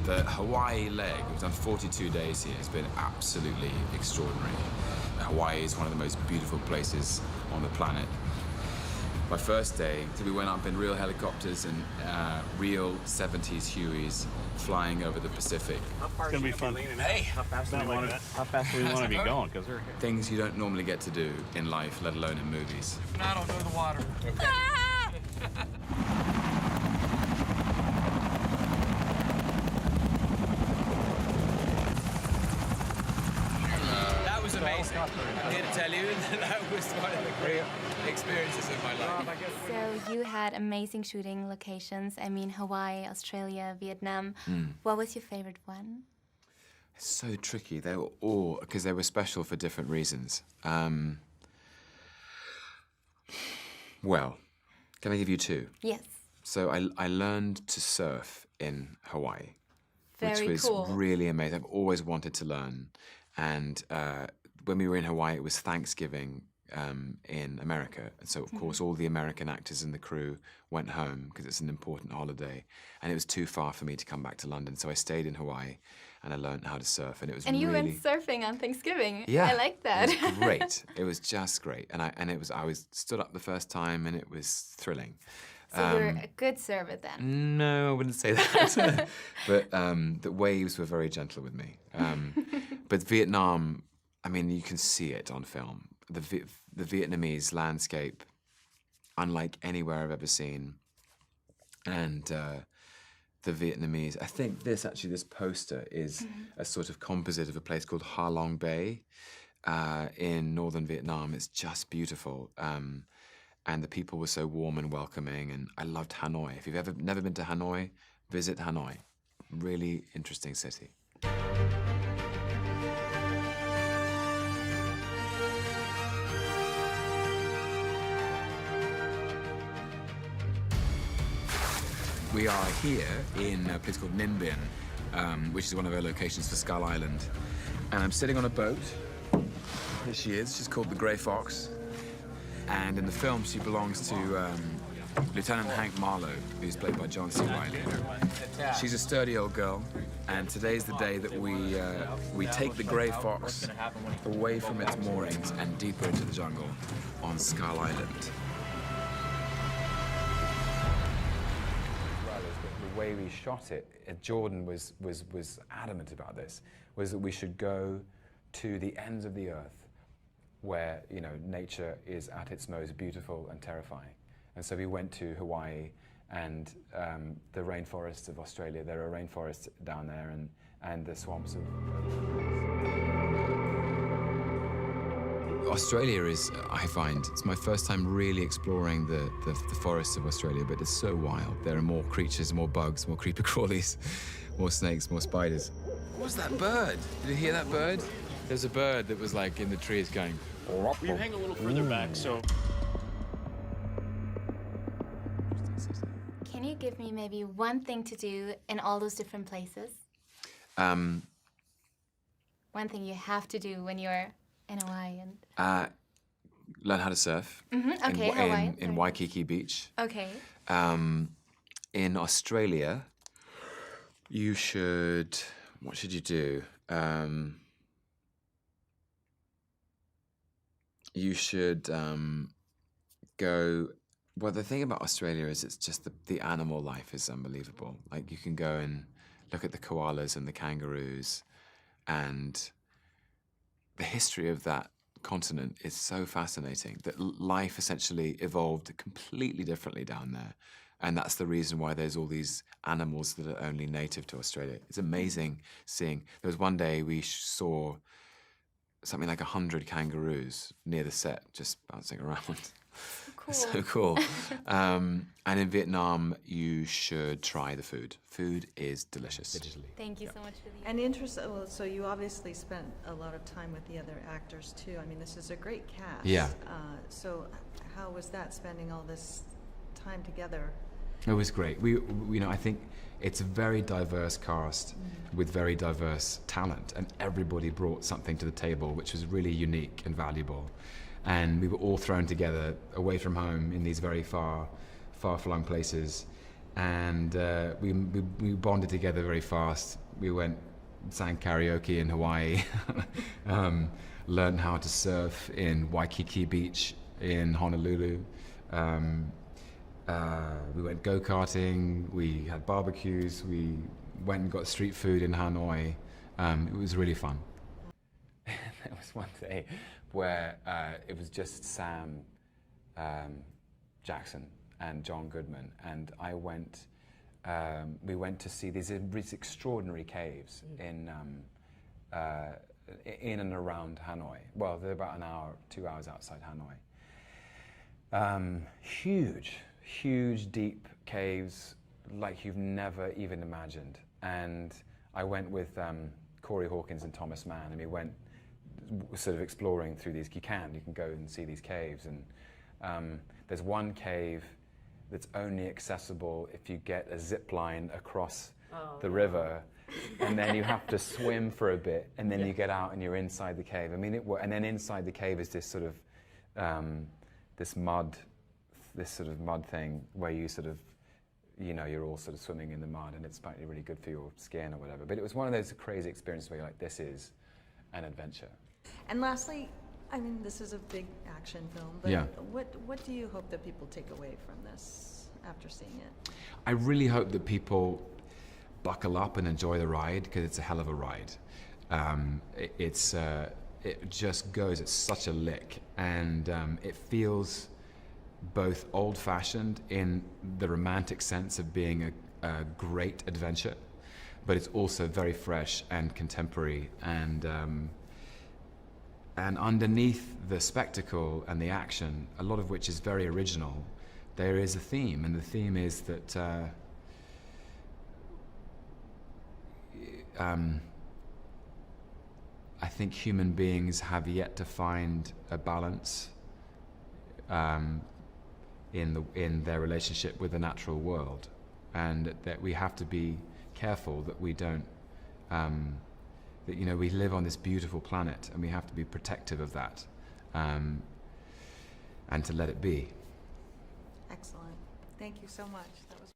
The Hawaii leg, we've done 42 days here, it's been absolutely extraordinary. Hawaii is one of the most beautiful places on the planet. My first day, we went up in real helicopters and real 70s Hueys flying over the Pacific. It's gonna be fun. Hey, how fast do we want to be going? Because they're Things you don't normally get to do in life, let alone in movies. if not, I'll go to the water. That was amazing. I'm here to tell you that was one of the great experiences of my life. So you had amazing shooting locations. I mean, Hawaii, Australia, Vietnam. What was your favorite one? It's so tricky. They were all, because they were special for different reasons. Well, can I give you two? Yes. So I learned to surf in Hawaii, Very which was cool. really amazing. I've always wanted to learn. And when we were in Hawaii, it was Thanksgiving in America. And so, of course, all the American actors and the crew went home because it's an important holiday. And it was too far for me to come back to London. So I stayed in Hawaii and I learned how to surf. And it was And you really... went surfing on Thanksgiving. Yeah, I like that. It was great. It was just great. And I was stood up the first time and it was thrilling. So you're a good server then. No, I wouldn't say that. But the waves were very gentle with me. But Vietnam, I mean, you can see it on film. The Vietnamese landscape, unlike anywhere I've ever seen. And the Vietnamese, I think this poster is a sort of composite of a place called Ha Long Bay in northern Vietnam. It's just beautiful. And the people were so warm and welcoming, and I loved Hanoi. If you've never been to Hanoi, visit Hanoi. Really interesting city. We are here in a place called Ninh Binh, which is one of our locations for Skull Island. And I'm sitting on a boat. Here she is. She's called the Grey Fox. And in the film, she belongs to Lieutenant Hank Marlowe, who's played by John C. Reilly. She's a sturdy old girl, and today's the day that we take the Grey Fox away from its moorings and deeper into the jungle on Skull Island. The way we shot it, Jordan was adamant about this, was that we should go to the ends of the earth, where, you know, nature is at its most beautiful and terrifying. And so we went to Hawaii and the rainforests of Australia. There are rainforests down there and the swamps of... Australia is, I find, it's my first time really exploring the forests of Australia, but it's so wild. There are more creatures, more bugs, more creeper crawlies, more snakes, more spiders. What's that bird? Did you hear that bird? There's a bird that was like in the trees going... Will you hang a little further back so... Can you give me maybe one thing to do in all those different places? One thing you have to do when you're in Hawaii and... learn how to surf. Okay, Hawaii. In Waikiki Beach. Okay. In Australia, you should... What should you do? You should go... Well, the thing about Australia is it's just the animal life is unbelievable. Like, you can go and look at the koalas and the kangaroos, and the history of that continent is so fascinating that life essentially evolved completely differently down there. And that's the reason why there's all these animals that are only native to Australia. It's amazing seeing. There was one day we saw something like 100 kangaroos near the set, just bouncing around. Cool. So cool. And in Vietnam, you should try the food. Food is delicious. Thank you so much for the... And well, so you obviously spent a lot of time with the other actors too. I mean, this is a great cast. Yeah. So how was that, spending all this time together? It was great. I think it's a very diverse cast with very diverse talent, and everybody brought something to the table which was really unique and valuable. And we were all thrown together away from home in these very far-flung places. and we bonded together very fast. We sang karaoke in Hawaii, learned how to surf in Waikiki Beach in Honolulu. We went go-karting, we had barbecues, we went and got street food in Hanoi. It was really fun. There was one day where it was just Sam Jackson and John Goodman, and we went to see these extraordinary caves in and around Hanoi. Well, they're about 2 hours outside Hanoi. Huge, deep caves like you've never even imagined. And I went with Corey Hawkins and Thomas Mann, and we went sort of exploring through these. You can go and see these caves, and there's one cave that's only accessible if you get a zip line across the river, and then you have to swim for a bit, and then you get out and you're inside the cave. I mean, and then inside the cave is this sort of this sort of mud thing where you sort of, you're all sort of swimming in the mud, and it's apparently really good for your skin or whatever. But it was one of those crazy experiences where you're like, this is an adventure. And lastly, I mean, this is a big action film, but what do you hope that people take away from this after seeing it? I really hope that people buckle up and enjoy the ride, because it's a hell of a ride. It just goes at such a lick, and it feels both old-fashioned in the romantic sense of being a great adventure, but it's also very fresh and contemporary, and underneath the spectacle and the action, a lot of which is very original, there is a theme, and the theme is that I think human beings have yet to find a balance in their relationship with the natural world, and that we have to be careful that we don't that we live on this beautiful planet, and we have to be protective of that, and to let it be. Excellent. Thank you so much. That was